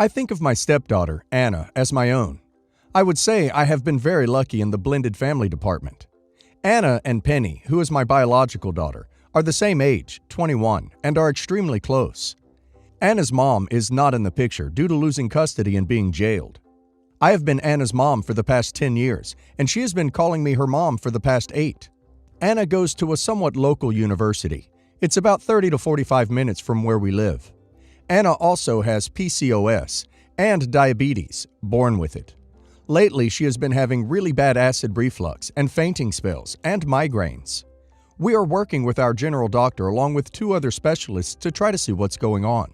I think of my stepdaughter, Anna, as my own. I would say I have been very lucky in the blended family department. Anna and Penny, who is my biological daughter, are the same age, 21, and are extremely close. Anna's mom is not in the picture due to losing custody and being jailed. I have been Anna's mom for the past 10 years, and she has been calling me her mom for the past 8. Anna goes to a somewhat local university. It's about 30 to 45 minutes from where we live. Anna also has PCOS and diabetes, born with it. Lately, she has been having really bad acid reflux and fainting spells and migraines. We are working with our general doctor along with 2 other specialists to try to see what's going on.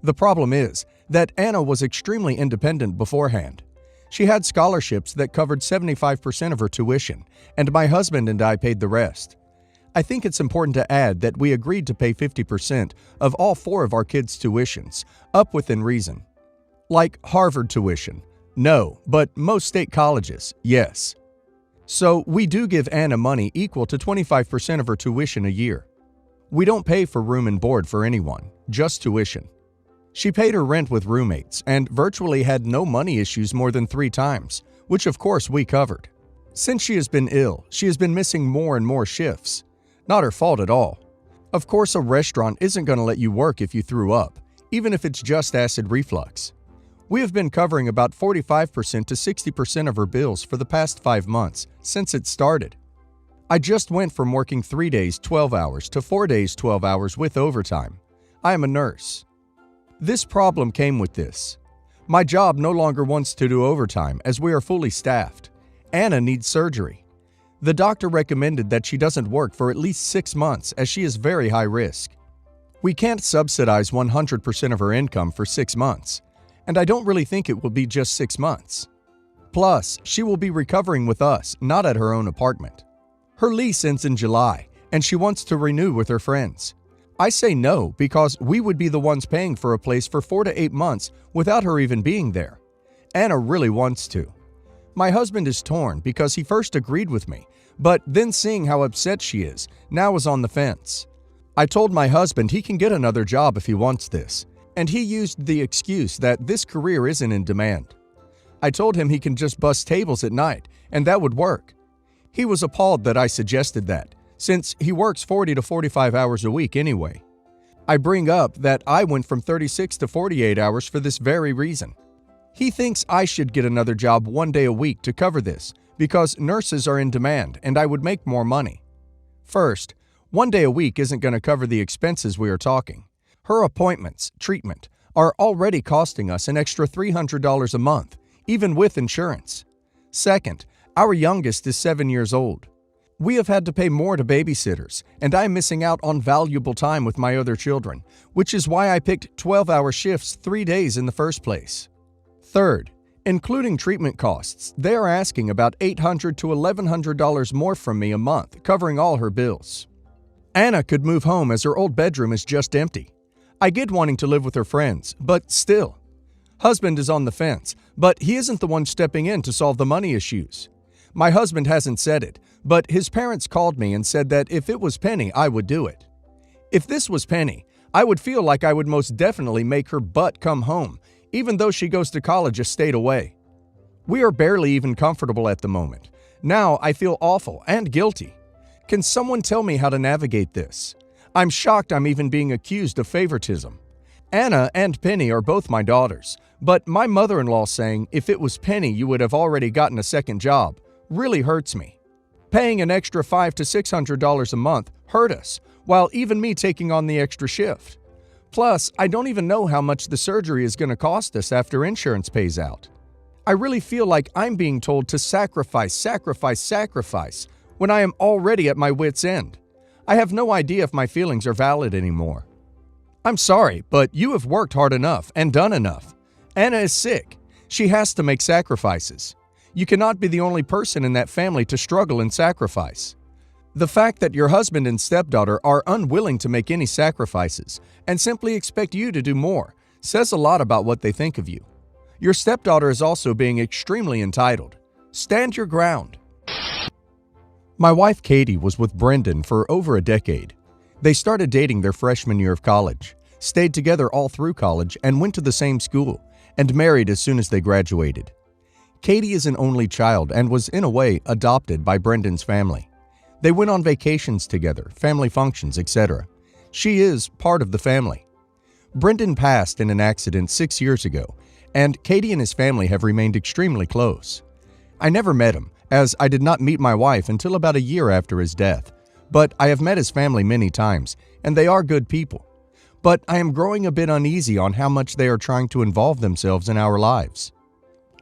The problem is that Anna was extremely independent beforehand. She had scholarships that covered 75% of her tuition, and my husband and I paid the rest. I think it's important to add that we agreed to pay 50% of all 4 of our kids' tuitions, up within reason. Like Harvard tuition, no, but most state colleges, yes. So we do give Anna money equal to 25% of her tuition a year. We don't pay for room and board for anyone, just tuition. She paid her rent with roommates and virtually had no money issues more than 3 times, which of course we covered. Since she has been ill, she has been missing more and more shifts. Not her fault at all. Of course, a restaurant isn't going to let you work if you threw up, even if it's just acid reflux. We have been covering about 45% to 60% of her bills for the past 5 months, since it started. I just went from working 3 days 12 hours to 4 days 12 hours with overtime. I am a nurse. This problem came with this. My job no longer wants to do overtime as we are fully staffed. Anna needs surgery. The doctor recommended that she doesn't work for at least 6 months as she is very high risk. We can't subsidize 100% of her income for 6 months, and I don't really think it will be just 6 months. Plus, she will be recovering with us, not at her own apartment. Her lease ends in July, and she wants to renew with her friends. I say no because we would be the ones paying for a place for 4 to 8 months without her even being there. Anna really wants to. My husband is torn because he first agreed with me, but then seeing how upset she is, now is on the fence. I told my husband he can get another job if he wants this, and he used the excuse that this career isn't in demand. I told him he can just bus tables at night, and that would work. He was appalled that I suggested that, since he works 40 to 45 hours a week anyway. I bring up that I went from 36 to 48 hours for this very reason. He thinks I should get another job 1 day a week to cover this, because nurses are in demand and I would make more money. First, 1 day a week isn't going to cover the expenses we are talking. Her appointments, treatment, are already costing us an extra $300 a month, even with insurance. Second, our youngest is 7 years old. We have had to pay more to babysitters, and I'm missing out on valuable time with my other children, which is why I picked 12-hour shifts 3 days in the first place. Third, including treatment costs, they are asking about $800 to $1,100 more from me a month, covering all her bills. Anna could move home as her old bedroom is just empty. I get wanting to live with her friends, but still. Husband is on the fence, but he isn't the one stepping in to solve the money issues. My husband hasn't said it, but his parents called me and said that if it was Penny, I would do it. If this was Penny, I would feel like I would most definitely make her butt come home, even though she goes to college a state away. We are barely even comfortable at the moment. Now I feel awful and guilty. Can someone tell me how to navigate this? I'm shocked I'm even being accused of favoritism. Anna and Penny are both my daughters, but my mother-in-law saying if it was Penny you would have already gotten a second job really hurts me. Paying an extra $500 to $600 a month hurt us, while even me taking on the extra shift. Plus, I don't even know how much the surgery is going to cost us after insurance pays out. I really feel like I'm being told to sacrifice when I am already at my wit's end. I have no idea if my feelings are valid anymore. I'm sorry, but you have worked hard enough and done enough. Anna is sick. She has to make sacrifices. You cannot be the only person in that family to struggle and sacrifice. The fact that your husband and stepdaughter are unwilling to make any sacrifices and simply expect you to do more says a lot about what they think of you. Your stepdaughter is also being extremely entitled. Stand your ground. My wife Katie was with Brendan for over a decade. They started dating their freshman year of college, stayed together all through college, and went to the same school, and married as soon as they graduated. Katie is an only child and was, in a way, adopted by Brendan's family. They went on vacations together, family functions, etc. She is part of the family. Brendan passed in an accident 6 years ago, and Katie and his family have remained extremely close. I never met him, as I did not meet my wife until about a year after his death, but I have met his family many times, and they are good people. But I am growing a bit uneasy on how much they are trying to involve themselves in our lives.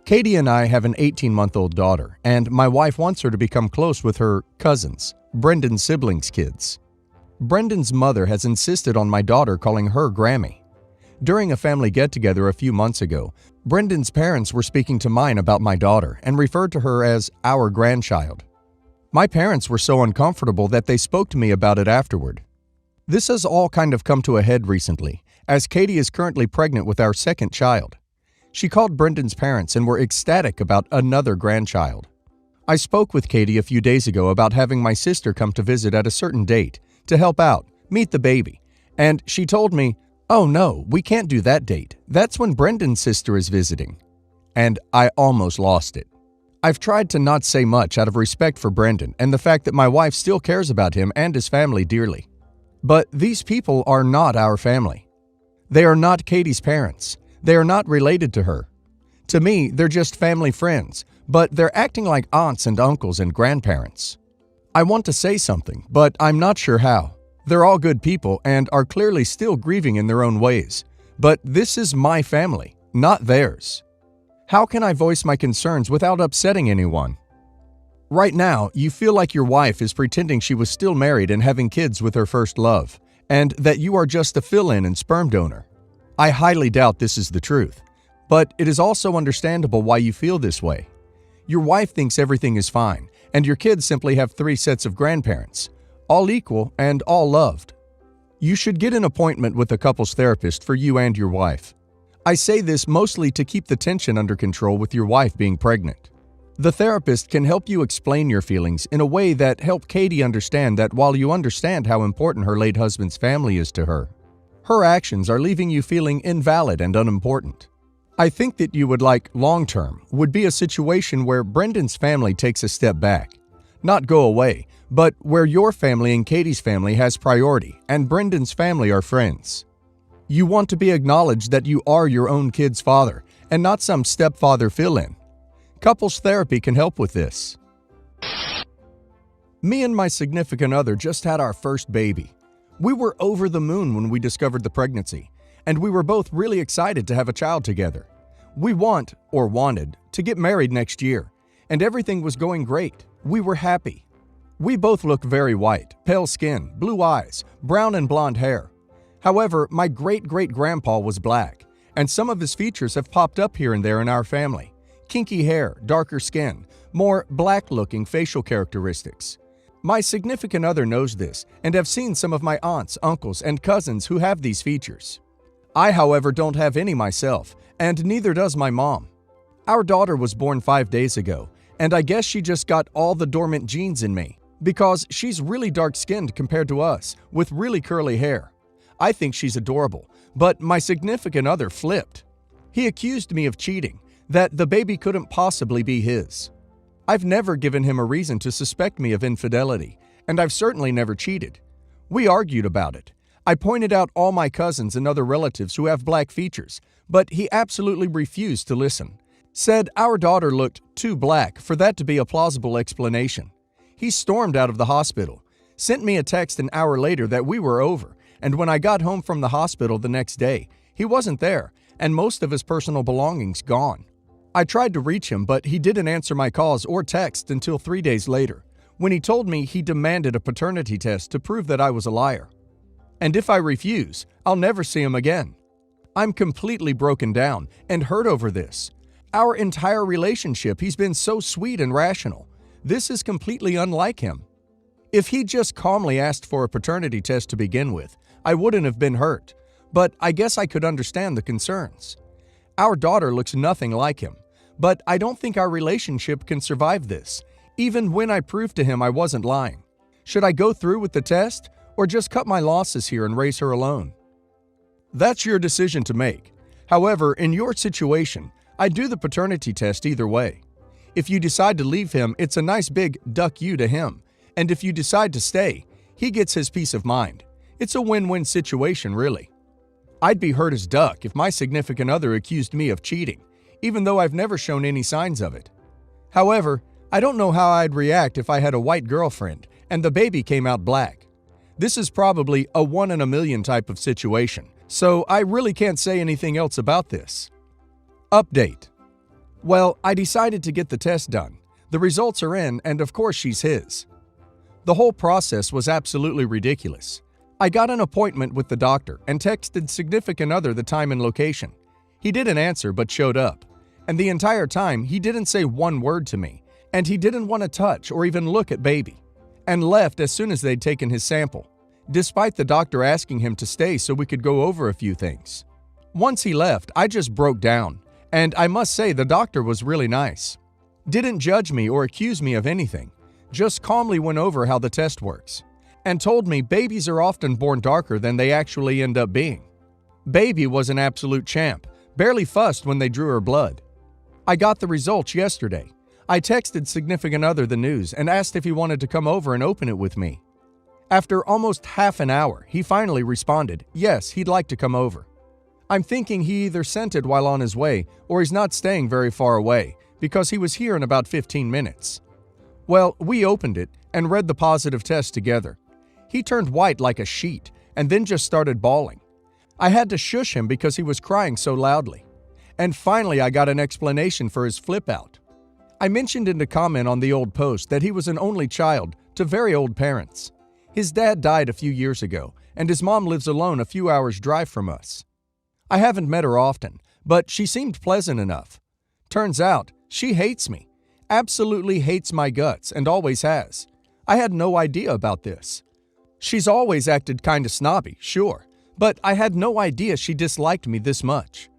Katie and I have an 18-month-old daughter, and my wife wants her to become close with her cousins, Brendan's siblings' kids. Brendan's mother has insisted on my daughter calling her Grammy. During a family get-together a few months ago, Brendan's parents were speaking to mine about my daughter and referred to her as our grandchild. My parents were so uncomfortable that they spoke to me about it afterward. This has all kind of come to a head recently, as Katie is currently pregnant with our second child. She called Brendan's parents and were ecstatic about another grandchild. I spoke with Katie a few days ago about having my sister come to visit at a certain date to help out, meet the baby, and she told me, "Oh no, we can't do that date. That's when Brendan's sister is visiting." And I almost lost it. I've tried to not say much out of respect for Brendan and the fact that my wife still cares about him and his family dearly. But these people are not our family. They are not Katie's parents. They are not related to her. To me, they're just family friends, but they're acting like aunts and uncles and grandparents. I want to say something, but I'm not sure how. They're all good people and are clearly still grieving in their own ways. But this is my family, not theirs. How can I voice my concerns without upsetting anyone? Right now, you feel like your wife is pretending she was still married and having kids with her first love, and that you are just a fill-in and sperm donor. I highly doubt this is the truth, but it is also understandable why you feel this way. Your wife thinks everything is fine, and your kids simply have 3 sets of grandparents, all equal and all loved. You should get an appointment with a couples therapist for you and your wife. I say this mostly to keep the tension under control with your wife being pregnant. The therapist can help you explain your feelings in a way that help Katie understand that while you understand how important her late husband's family is to her, her actions are leaving you feeling invalid and unimportant. I think that you would like long-term would be a situation where Brendan's family takes a step back, not go away, but where your family and Katie's family has priority and Brendan's family are friends. You want to be acknowledged that you are your own kid's father and not some stepfather fill-in. Couples therapy can help with this. Me and my significant other just had our first baby. We were over the moon when we discovered the pregnancy, and we were both really excited to have a child together. We wanted, to get married next year, and everything was going great. We were happy. We both look very white, pale skin, blue eyes, brown and blonde hair. However, my great-great-grandpa was black, and some of his features have popped up here and there in our family. Kinky hair, darker skin, more black-looking facial characteristics. My significant other knows this and have seen some of my aunts, uncles, and cousins who have these features. I, however, don't have any myself, and neither does my mom. Our daughter was born 5 days ago, and I guess she just got all the dormant genes in me, because she's really dark-skinned compared to us, with really curly hair. I think she's adorable, but my significant other flipped. He accused me of cheating, that the baby couldn't possibly be his. I've never given him a reason to suspect me of infidelity, and I've certainly never cheated. We argued about it. I pointed out all my cousins and other relatives who have black features, but he absolutely refused to listen. Said our daughter looked too black for that to be a plausible explanation. He stormed out of the hospital, sent me a text an hour later that we were over, and when I got home from the hospital the next day, he wasn't there, and most of his personal belongings gone. I tried to reach him, but he didn't answer my calls or texts until 3 days later, when he told me he demanded a paternity test to prove that I was a liar. And if I refuse, I'll never see him again. I'm completely broken down and hurt over this. Our entire relationship, he's been so sweet and rational. This is completely unlike him. If he'd just calmly asked for a paternity test to begin with, I wouldn't have been hurt, but I guess I could understand the concerns. Our daughter looks nothing like him, but I don't think our relationship can survive this, even when I proved to him I wasn't lying. Should I go through with the test, or just cut my losses here and raise her alone? That's your decision to make. However, in your situation, I'd do the paternity test either way. If you decide to leave him, it's a nice big duck you to him. And if you decide to stay, he gets his peace of mind. It's a win-win situation, really. I'd be hurt as duck if my significant other accused me of cheating, even though I've never shown any signs of it. However, I don't know how I'd react if I had a white girlfriend and the baby came out black. This is probably a 1 in a million type of situation, so I really can't say anything else about this. Update. Well, I decided to get the test done. The results are in, and of course she's his. The whole process was absolutely ridiculous. I got an appointment with the doctor and texted significant other the time and location. He didn't answer but showed up. And the entire time, he didn't say one word to me, and he didn't want to touch or even look at baby, and left as soon as they'd taken his sample, despite the doctor asking him to stay so we could go over a few things. Once he left, I just broke down, and I must say the doctor was really nice. Didn't judge me or accuse me of anything, just calmly went over how the test works, and told me babies are often born darker than they actually end up being. Baby was an absolute champ, barely fussed when they drew her blood. I got the results yesterday. I texted significant other the news and asked if he wanted to come over and open it with me. After almost half an hour, he finally responded, yes, he'd like to come over. I'm thinking he either sent it while on his way or he's not staying very far away because he was here in about 15 minutes. Well, we opened it and read the positive test together. He turned white like a sheet and then just started bawling. I had to shush him because he was crying so loudly. And finally, I got an explanation for his flip out. I mentioned in a comment on the old post that he was an only child to very old parents. His dad died a few years ago, and his mom lives alone a few hours' drive from us. I haven't met her often, but she seemed pleasant enough. Turns out, she hates me. Absolutely hates my guts and always has. I had no idea about this. She's always acted kinda snobby, sure, but I had no idea she disliked me this much.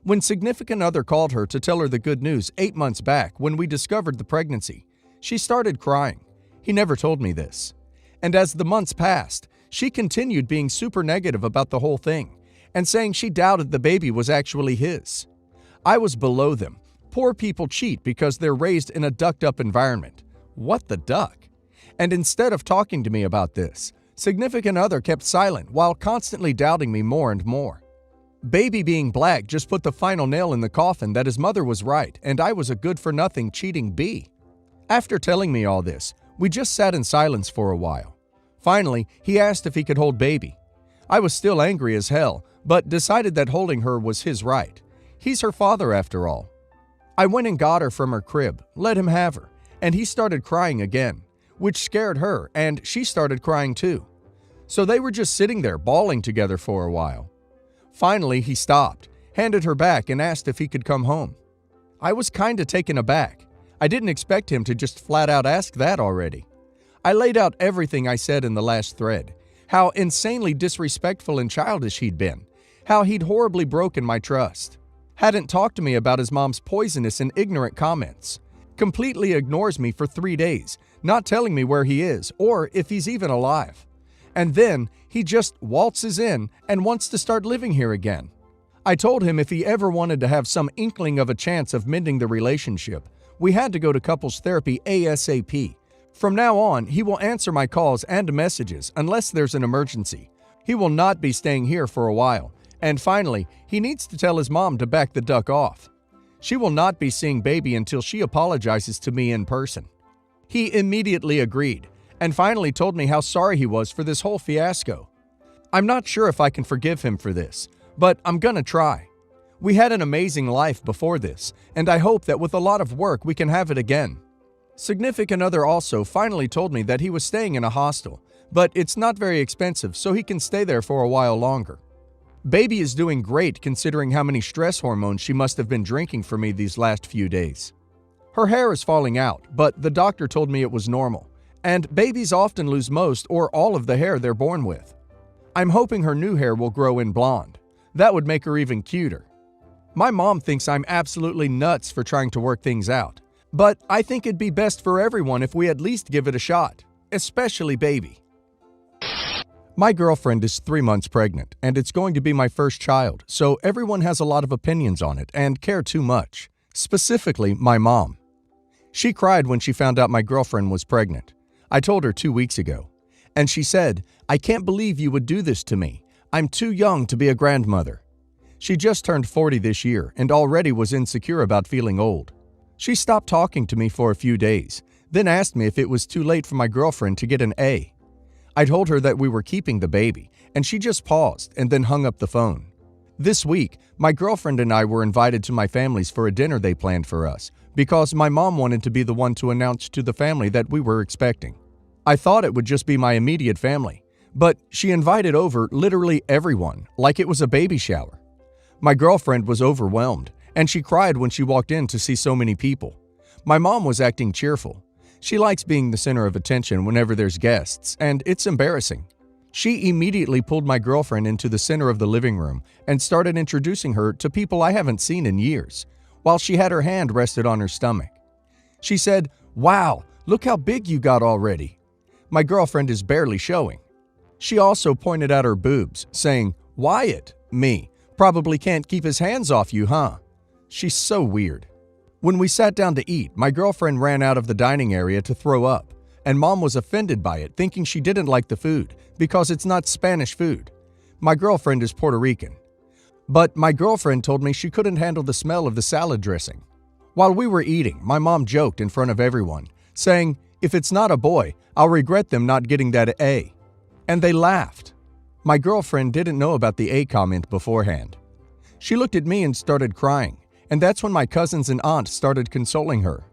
When significant other called her to tell her the good news 8 months back when we discovered the pregnancy, she started crying. He never told me this. And as the months passed, she continued being super negative about the whole thing and saying she doubted the baby was actually his. I was below them. Poor people cheat because they're raised in a ducked-up environment. What the duck? And instead of talking to me about this, significant other kept silent while constantly doubting me more and more. Baby being black just put the final nail in the coffin that his mother was right and I was a good-for-nothing cheating bee. After telling me all this, we just sat in silence for a while. Finally, he asked if he could hold baby. I was still angry as hell, but decided that holding her was his right. He's her father after all. I went and got her from her crib, let him have her, and he started crying again, which scared her, and she started crying too. So they were just sitting there bawling together for a while. Finally, he stopped, handed her back, and asked if he could come home. I was kinda taken aback. I didn't expect him to just flat out ask that already. I laid out everything I said in the last thread, how insanely disrespectful and childish he'd been, how he'd horribly broken my trust, hadn't talked to me about his mom's poisonous and ignorant comments, completely ignores me for 3 days, not telling me where he is or if he's even alive. And then he just waltzes in and wants to start living here again. I told him if he ever wanted to have some inkling of a chance of mending the relationship, we had to go to couples therapy ASAP. From now on, he will answer my calls and messages unless there's an emergency. He will not be staying here for a while. And finally, he needs to tell his mom to back the duck off. She will not be seeing baby until she apologizes to me in person. He immediately agreed, and finally told me how sorry he was for this whole fiasco. I'm not sure if I can forgive him for this, but I'm gonna try. We had an amazing life before this, and I hope that with a lot of work we can have it again. Significant other also finally told me that he was staying in a hostel, but it's not very expensive, so he can stay there for a while longer. Baby is doing great considering how many stress hormones she must have been drinking for me these last few days. Her hair is falling out, but the doctor told me it was normal, and babies often lose most or all of the hair they're born with. I'm hoping her new hair will grow in blonde. That would make her even cuter. My mom thinks I'm absolutely nuts for trying to work things out, but I think it'd be best for everyone if we at least give it a shot, especially baby. My girlfriend is 3 months pregnant, and it's going to be my first child, so everyone has a lot of opinions on it and care too much, specifically my mom. She cried when she found out my girlfriend was pregnant. I told her 2 weeks ago, and she said, "I can't believe you would do this to me. I'm too young to be a grandmother." She just turned 40 this year and already was insecure about feeling old. She stopped talking to me for a few days, then asked me if it was too late for my girlfriend to get an A. I told her that we were keeping the baby, and she just paused and then hung up the phone. This week, my girlfriend and I were invited to my family's for a dinner they planned for us because my mom wanted to be the one to announce to the family that we were expecting. I thought it would just be my immediate family, but she invited over literally everyone, like it was a baby shower. My girlfriend was overwhelmed, and she cried when she walked in to see so many people. My mom was acting cheerful. She likes being the center of attention whenever there's guests, and it's embarrassing. She immediately pulled my girlfriend into the center of the living room and started introducing her to people I haven't seen in years, while she had her hand rested on her stomach. She said, "Wow, look how big you got already." My girlfriend is barely showing. She also pointed out her boobs, saying, "Wyatt, me, probably can't keep his hands off you, huh?" She's so weird. When we sat down to eat, my girlfriend ran out of the dining area to throw up, and Mom was offended by it, thinking she didn't like the food because it's not Spanish food. My girlfriend is Puerto Rican. But my girlfriend told me she couldn't handle the smell of the salad dressing. While we were eating, my mom joked in front of everyone, saying, "If it's not a boy, I'll regret them not getting that A." And they laughed. My girlfriend didn't know about the A comment beforehand. She looked at me and started crying, and that's when my cousins and aunt started consoling her.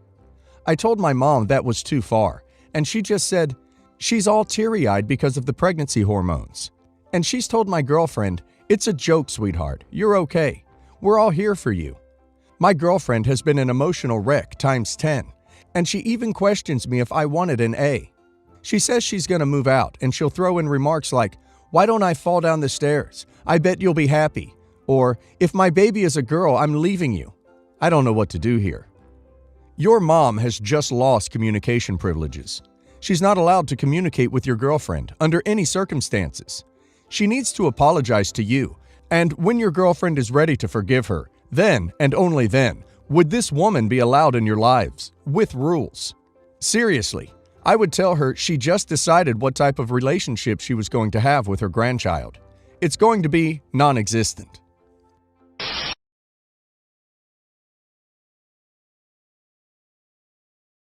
I told my mom that was too far, and she just said, "She's all teary-eyed because of the pregnancy hormones." And she's told my girlfriend, "It's a joke, sweetheart. You're okay. We're all here for you." My girlfriend has been an emotional wreck times 10, and she even questions me if I wanted an A. She says she's going to move out, and she'll throw in remarks like, "Why don't I fall down the stairs? I bet you'll be happy." Or, "If my baby is a girl, I'm leaving you." I don't know what to do here. Your mom has just lost communication privileges. She's not allowed to communicate with your girlfriend under any circumstances. She needs to apologize to you, and when your girlfriend is ready to forgive her, then, and only then, would this woman be allowed in your lives, with rules. Seriously, I would tell her she just decided what type of relationship she was going to have with her grandchild. It's going to be non-existent.